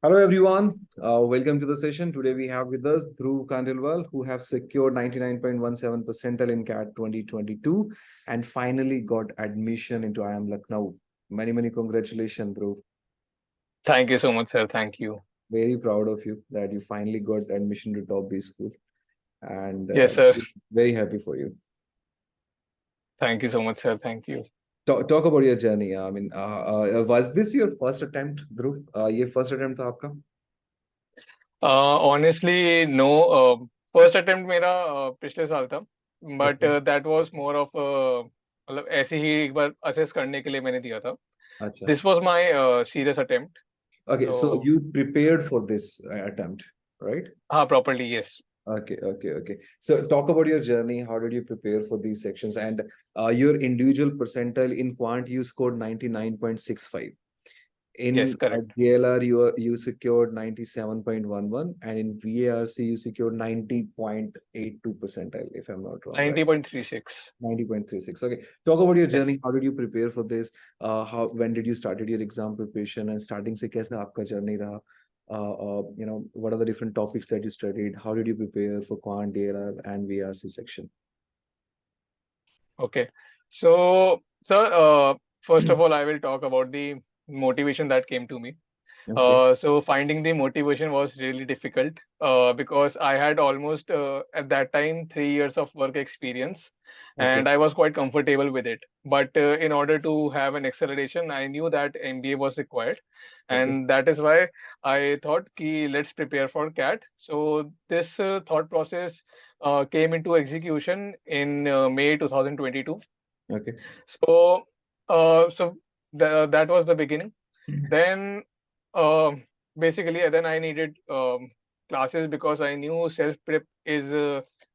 Hello everyone, welcome to the session. Today we have with us Dhruv Khandelwal, who have secured 99.17 percentile in CAT 2022 and finally got admission into IIM Lucknow. Many congratulations, Dhruv. Thank you so much, sir. Thank you. Very proud of you that you finally got admission to top B school and Yes, sir. very happy for you. Thank you so much, sir. Thank you. Talk about your journey. Was this your first attempt, Dhruv? ये first attempt था आपका? Honestly, no. First attempt मेरा पिछले साल था, but Okay. that was more of मतलब ऐसे ही एक बार assess करने के लिए मैंने दिया था. अच्छा. This was my serious attempt. Okay, so So you prepared for this attempt, right? हाँ, properly, yes. Okay. So talk about your journey. How did you prepare for these sections? And your individual percentile in quant, you scored 99.65. Yes, In correct. DLR, you secured 97.11, and in VARC, you secured 90.82 percentile, if I'm not wrong, right? 90.36. 90.36. Okay. Talk about your Yes. journey. How did you prepare for this? How when did you started your exam preparation and starting से कैसा आपका journey रहा? What are the different topics that you studied? How did you prepare for quant, DLR, and VRC section? Okay. So, sir, first of all, I will talk about the motivation that came to me. Okay. So finding the motivation was really difficult because I had almost at that time 3 years of work experience, Okay. and I was quite comfortable with it. But in order to have an acceleration, I knew that MBA was required, Okay. and that is why I thought ki let's prepare for CAT. So this thought process came into execution in May 2022. Okay. So that was the beginning. Then um basically, then I needed classes because I knew self prep is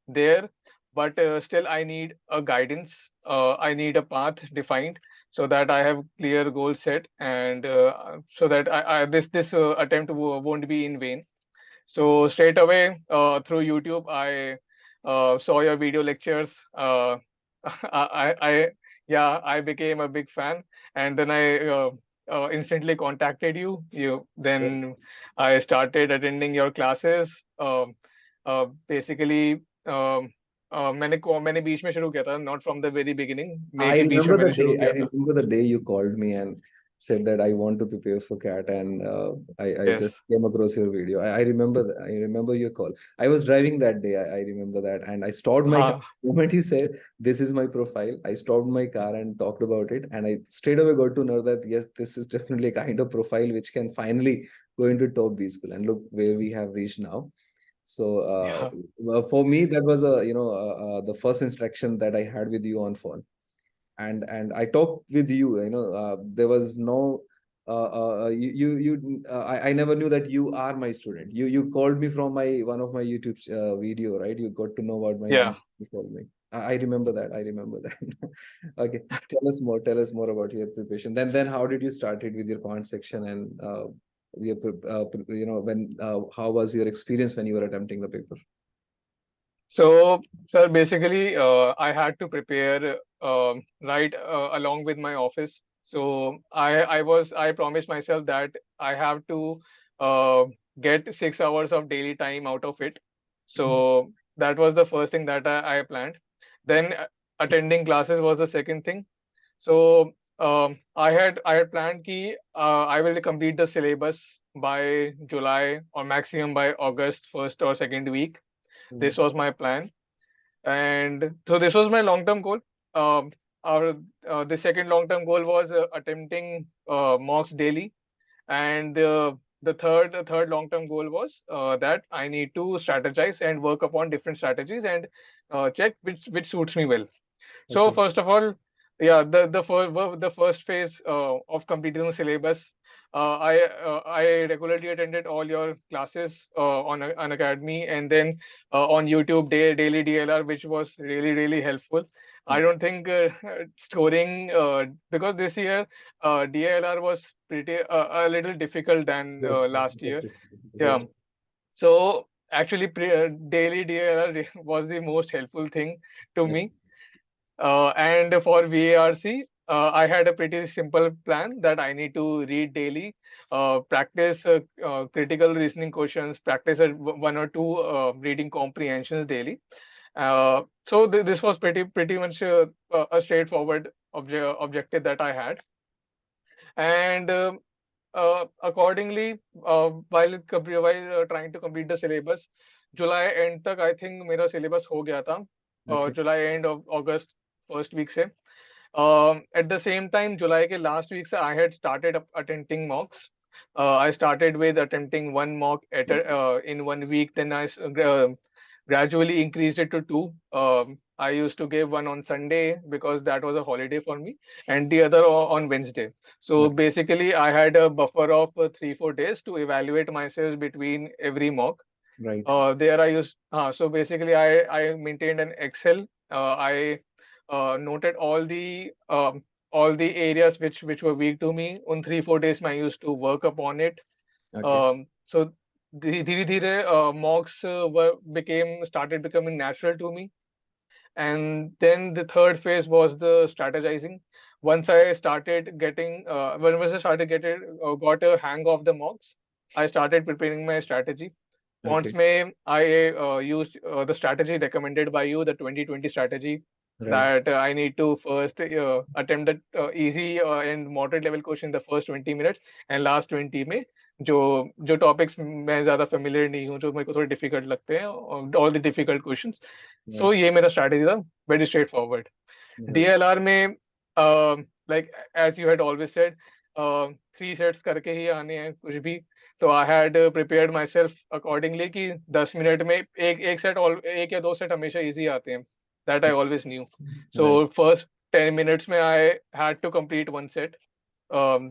there, but still I need a guidance. I need a path defined so that I have clear goals set, and so that this attempt won't be in vain. So straight away through YouTube, I saw your video lectures. I yeah, I became a big fan, and then I instantly contacted you. Then I started attending your classes. Basically, मैंने बीच में शुरू किया था, not from the very beginning. May I के बीच में remember the मैंने शुरू day. I किया था. remember the day you called me and said that I want to prepare for CAT, and I just Yes. came across your video. I remember that. I remember your call. I was driving that day. I remember that, and I stopped my car. हाँ. The moment you said this is my profile, I stopped my car and talked about it, and I straight away got to know that yes, this is definitely a kind of profile which can finally go into top B school, and look where we have reached now. So Yeah. well, for me, that was the first instruction that I had with you on phone, and I talked with you. There was no I never knew that you are my student. You called me from my one of my YouTube video, right? You got to know about my Yeah. name. You called me. I remember that. I remember that. Okay, tell us more. Tell us more about your preparation. Then how did you start it with your comment section and when how was your experience when you were attempting the paper? So, sir, basically, I had to prepare right along with my office. So I promised myself that I have to uh, get 6 hours of daily time out of it. So that was the first thing that I planned. Then attending classes was the second thing. So I had planned ki I will complete the syllabus by July or maximum by August first or second week. This was my plan, and so this was my long-term goal. Um, the second long-term goal was attempting mocks daily, and the third long-term goal was that I need to strategize and work upon different strategies and check which suits me well. So Okay. first of all, yeah, the first phase of completing the syllabus, I regularly attended all your classes on Academy, and then on YouTube daily DLR, which was really helpful. I don't think scoring because this year DLR was pretty a little difficult than Yes. last Yes. year. Yes. Yeah. So actually, daily DLR was the most helpful thing to me. And for VARC, I had a pretty simple plan that I need to read daily, practice critical reasoning questions, practice one or two reading comprehensions daily. So this was pretty much a straightforward objective that I had, and accordingly, while trying to complete the syllabus, July end तक I think मेरा syllabus हो गया था, Okay. July end of August first week से. At the same time, July के last week से I had started attempting mocks. I started with attempting one mock in 1 week. Then gradually increased it to two. I used to give one on Sunday because that was a holiday for me, and the other on Wednesday. So Okay. basically, I had a buffer of 3-4 days to evaluate myself between every mock. Right. There I used so basically I maintained an Excel. I noted all the areas which were weak to me. On 3-4 days, I used to work upon it. Okay. So धीरे धीरे mocks were became started becoming natural to me. And then the third phase was the strategizing. Once I started getting once I started getting got a hang of the mocks, I started preparing my strategy. Okay. Once May, I used the strategy recommended by you, the 2020 strategy, Right. that I need to first attempt the easy and moderate level question the first 20 minutes, and last 20 में जो जो topics मैं ज़्यादा familiar नहीं हूँ, जो मेरे को थोड़े difficult लगते हैं, all the difficult questions. Right. So ये मेरा strategy था, very straightforward. Right. DLR में like as you had always said, 3 sets करके ही आने हैं कुछ भी. तो I had prepared my self accordingly कि 10 मिनट में एक सेट एक या दो सेट हमेशा इजी आते हैं. That I always knew. So Right. First 10 minutes में I had to complete one set.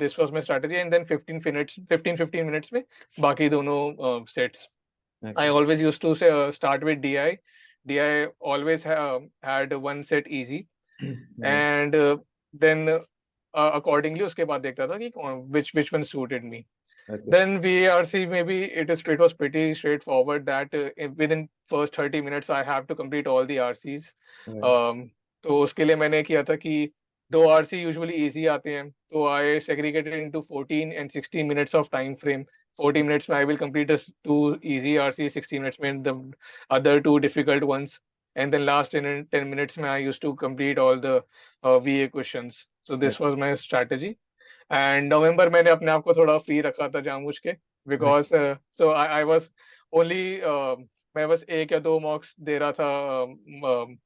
This was my strategy, and then 15 minutes में बाकी दोनों sets. I Okay. always used to say, start with DI. DI always had one set easy, Right. and then accordingly उसके बाद देखता था कि which one suited me. Okay. Then VRC, maybe it was pretty straightforward that within first 30 minutes I have to complete all the RCs. Right. तो उसके लिए मैंने किया था कि दो RC usually easy आते हैं, तो I segregated into 14 and 16 minutes of time frame. 40 minutes में I will complete the two easy RC, 60 minutes में the other two difficult ones, and then last 10 minutes में I used to complete all the VA questions. So this Okay. was my strategy. And November मैंने अपने आप को थोड़ा free रखा था जानबूझ के, Okay. Because so I was only मैं बस एक या दो मॉक्स दे रहा था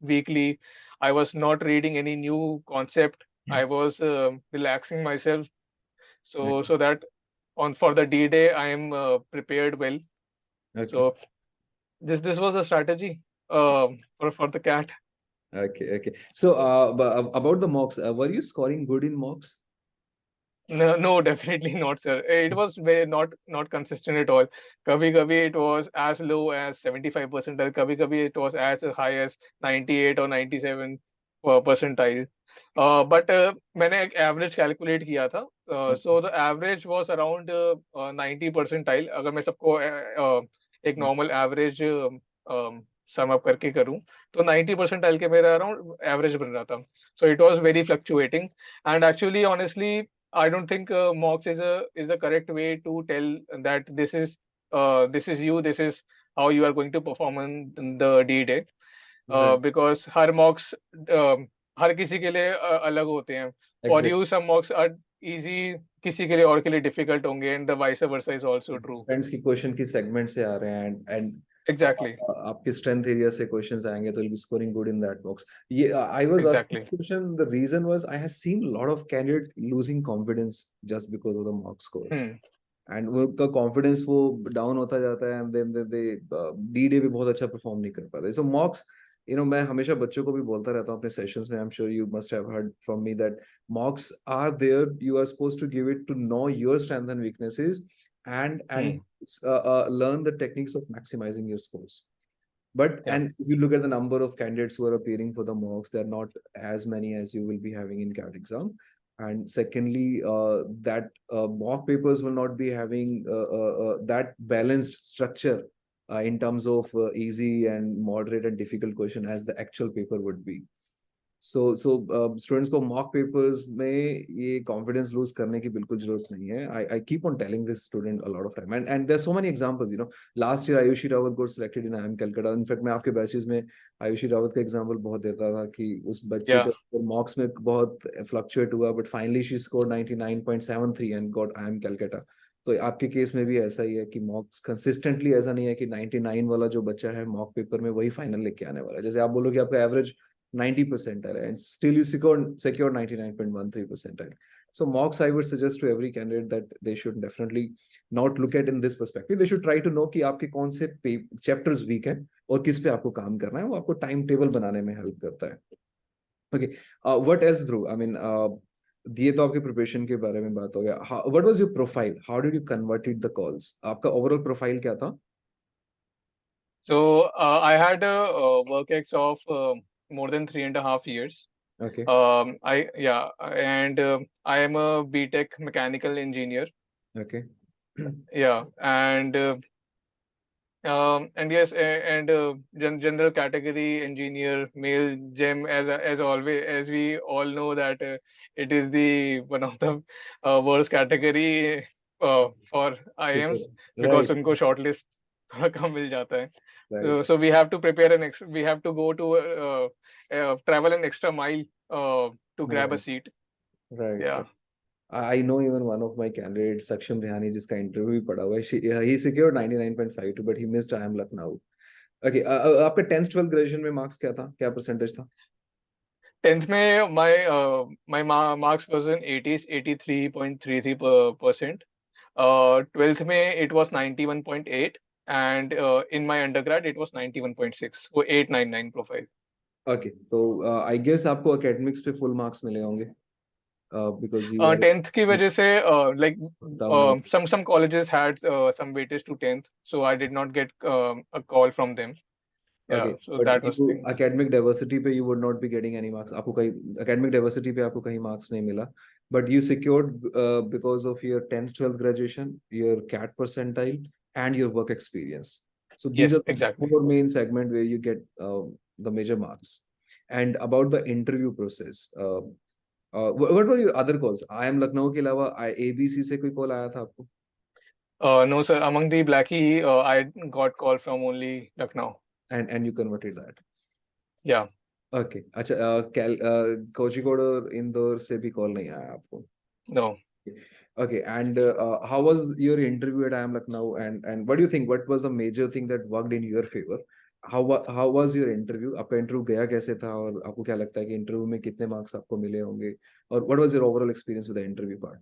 weekly. I was not reading any new concept. I was relaxing my self, Okay. so that on for the D day I am prepared well. Okay. So this was the strategy for the cat. Okay. Okay. So, about the mocks, were you scoring good in mocks? No, no, definitely not, sir. It was very not consistent at all. Kabhi kabhi it was as low as 75 percentile. Kabhi kabhi it was as high as 98 or 97 percentile. But मैंने एक average calculate किया था. So the average was around 90 percentile. अगर मैं सबको एक normal average sum up करके करूँ, तो 90 percentile के मेरा around average बन रहा था. So it was very fluctuating, and actually, honestly, I don't think mocks is the correct way to tell that this is you, this is how you are going to perform on the D day. Right. Because her mocks हर किसी के लिए अलग होते हैं. For Exactly. you, some mocks are easy, किसी के लिए और के लिए difficult होंगे, and the vice versa is also true. Depends की क्वेश्चन की सेगमेंट से आ रहे हैं and Exactly, आपके स्ट्रेंथ एरिया से क्वेश्चंस आएंगे तो you'll be scoring good in that box. ये I was asking exactly. this question. The reason was I have seen a lot of candidate losing confidence just because of the mock scores. Hmm. And उनका confidence वो down होता जाता है and then they डी day भी बहुत अच्छा perform नहीं कर पाते. सो मॉक्स, मैं हमेशा बच्चों को भी बोलता रहता हूँ अपने सेशंस में. I am sure you must have heard from me that mocks are there, you are supposed to give it to know your strength and weaknesses and Hmm. learn the techniques of maximizing your scores. But Yeah. and if you look at the number of candidates who are appearing for the mocks, they're not as many as you will be having in CAT exam. And secondly, that mock papers will not be having that balanced structure in terms of easy and moderate and difficult question as the actual paper would be. Students को mock papers में ये confidence lose करने की बिल्कुल जरूरत नहीं है. I keep on telling this student a lot of time, and there so many examples, last year Aayushi Rawat got selected in IIM Calcutta. In fact मैं आपके बैचेस में आयुषी रावत का एग्जांपल बहुत देता था कि उस बच्चे Yeah. का मॉक्स में बहुत फ्लक्चुएट हुआ, but finally she score 99.73 and got IIM Calcutta. तो आपके केस में भी ऐसा ही है कि मॉक्स कंसिस्टेंटली, ऐसा नहीं है कि 99 वाला जो बच्चा है मॉक पेपर में वही फाइनल लेके आने वाला है. जैसे आप बोलो कि आपका average 90 percentile and still you secure 99.13 percentile. So mocks, I would suggest to every candidate that they should definitely not look at in this perspective. They should try to know कि आपके कौन से chapters weak हैं और किस पे आपको काम करना है. वो आपको टाइम टेबल बनाने में हेल्प करता है. Okay, what else, Dhruv? I mean, दिए तो आपके प्रिपरेशन के बारे में बात हो गया. What was your profile? How did you convert it the calls? आपका overall profile क्या था? So I had a work ex of more than 3.5 years. Okay, And I am a BTech mechanical engineer. okay. Yeah, and yes, and general category engineer, male gem, as always, as we all know that it is the one of the worst category for IIMs, because Right, उनको shortlist थोड़ा कम मिल जाता है. right, So we have to prepare we have to go to travel an extra mile to grab a right, seat. right. Yeah. I know even one of my candidates, Saksham Rihani, जिसका interview भी पड़ा हुआ है. He secured 99.52, but he missed IIM Lucknow. Okay, आपका 10th 12th graduation में marks क्या था? क्या percentage था? 10th में my marks was in 83.33%. 12th में it was 91.8, and in my undergrad it was 91.6. वो 899 profile. Okay, so I guess आपको academics पे full marks मिले होंगे, because you are 10th की वजह से like down and some colleges had some weightage to 10th, so I did not get a call from them. okay, Yeah, so but that was the you thing. academic diversity पे you would not be getting any marks. आपको कहीं academic diversity पे आपको कहीं marks नहीं मिला, but you secured because of your 10th 12th graduation, your CAT percentile, and your work experience. So these Yes, are the exactly. four main segment where you get the major marks. And about the interview process, what were your other calls? IIM Lucknow के अलावा ABC से कोई call आया था आपको? No, sir. Among the Blackie, I got call from only Lucknow. And you converted that. Yeah. Okay. अच्छा, कोझिकोड और इंदौर से भी कॉल नहीं आया आपको? No. Okay. And how was your interview at IIM Lucknow? And what do you think? What was the major thing that worked in your favor? How was your interview? आपका interview गया कैसे था और आपको क्या लगता है कि इंटरव्यू में कितने मार्क्स आपको मिले होंगे? और what was your overall experience with the interview part?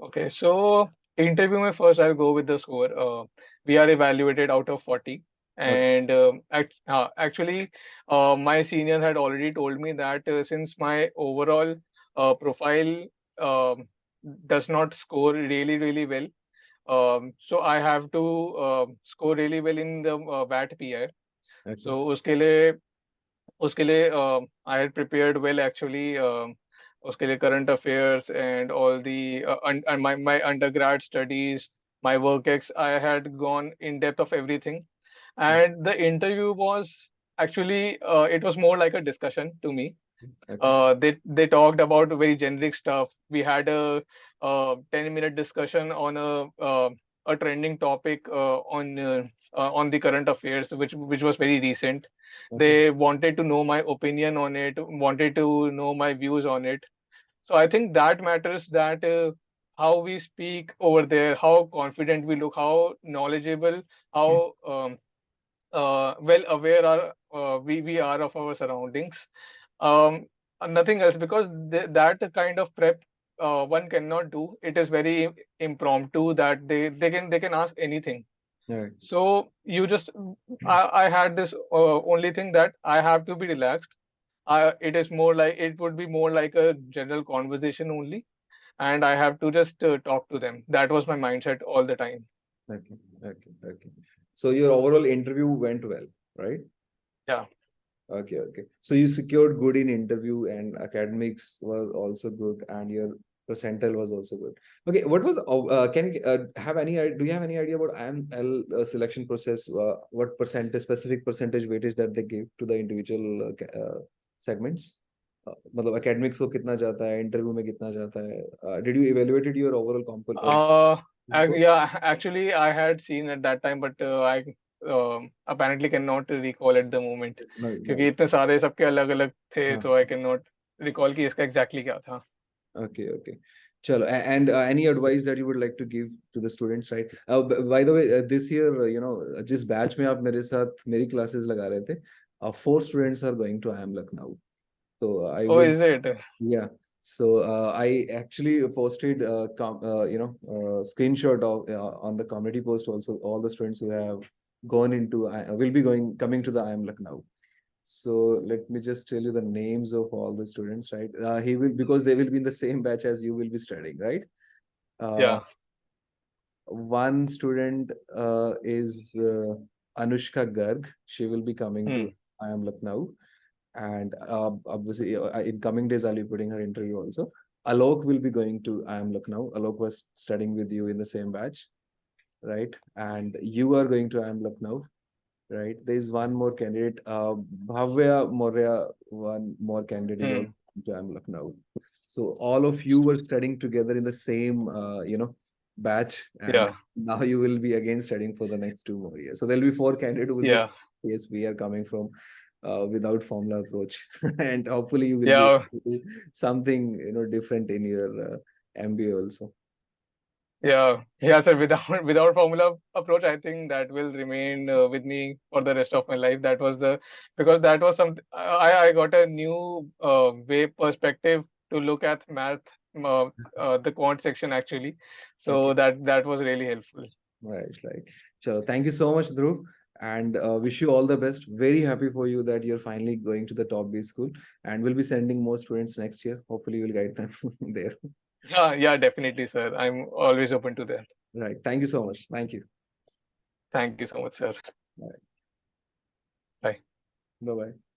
Okay. So interview में first I'll go with the score. We are evaluated out of 40. Okay. And actually, my senior had already told me that since my overall profile does not score really, really well, so I have to score really well in the VAT PI. Okay. So उसके लिए I had prepared well actually. उसके लिए current affairs and all the and my undergrad studies, my work ex, I had gone in depth of everything. And the interview was actually it was more like a discussion to me. Okay. They talked about very generic stuff. We had a 10-minute discussion on a trending topic on the current affairs, which was very recent. Okay. They wanted to know my opinion on it, wanted to know my views on it. So I think that matters, that how we speak over there, how confident we look, how knowledgeable, how well aware we are of our surroundings. Nothing else, because that kind of prep one cannot do. It is very impromptu, that they can ask anything. Right. So you just I had this only thing, that I have to be relaxed. It would be more like a general conversation only, and I have to just talk to them. That was my mindset all the time. Okay. Okay. Okay. So your overall interview went well, right? Yeah. Okay, okay. So you secured good in interview and academics were also good and your percentile was also good. Okay, what was can you have any do you have any idea about IML selection process? What percentage, specific percentage weightage that they give to the individual segments? मतलब academics को कितना जाता है, interview में कितना जाता है? Did you evaluated your overall score? Yeah, actually, I had seen at that time, but I apparently cannot recall at the moment. No, क्योंकि no. इतने सारे सबके अलग-अलग थे, हाँ. तो I cannot recall कि इसका exactly क्या था. Okay, okay. Chalo, and any advice that you would like to give to the students, right? By the way, this year, जिस batch में आप मेरे साथ मेरी classes लगा रहे थे, 4 students are going to IIM Lucknow. So I Oh, will, is it? yeah. So I actually posted, screenshot of on the community post also all the students who have gone into, will be coming to the IIM Lucknow. So let me just tell you the names of all the students, right? He will, because they will be in the same batch as you will be studying, right? Yeah. One student is Anushka Garg. She will be coming to IIM Lucknow. And obviously, in coming days, I'll be putting her interview also. Alok will be going to IIM Lucknow. Alok was studying with you in the same batch, right? And you are going to IIM Lucknow, right? There is one more candidate, Bhavya Moria, one more candidate is also to IIM Lucknow. So all of you were studying together in the same, batch, and Yeah. now you will be again studying for the next 2 more years. So there'll be 4 candidates with this. Yeah. Yes, we are coming from without formula approach, and hopefully you will be Yeah. able to do something different in your MBA also. Yeah, sir. Without formula approach, I think that will remain with me for the rest of my life. Because that was some I got a new way perspective to look at math, the quant section actually. So Okay, that was really helpful. right, right. So thank you so much, Dhruv, and wish you all the best. Very happy for you that you're finally going to the top B school, and we'll be sending more students next year. Hopefully, you'll guide them there. Yeah, definitely, sir. I'm always open to that. Right. Thank you so much. Thank you. Thank you so much, sir. Bye. Bye. Bye-bye.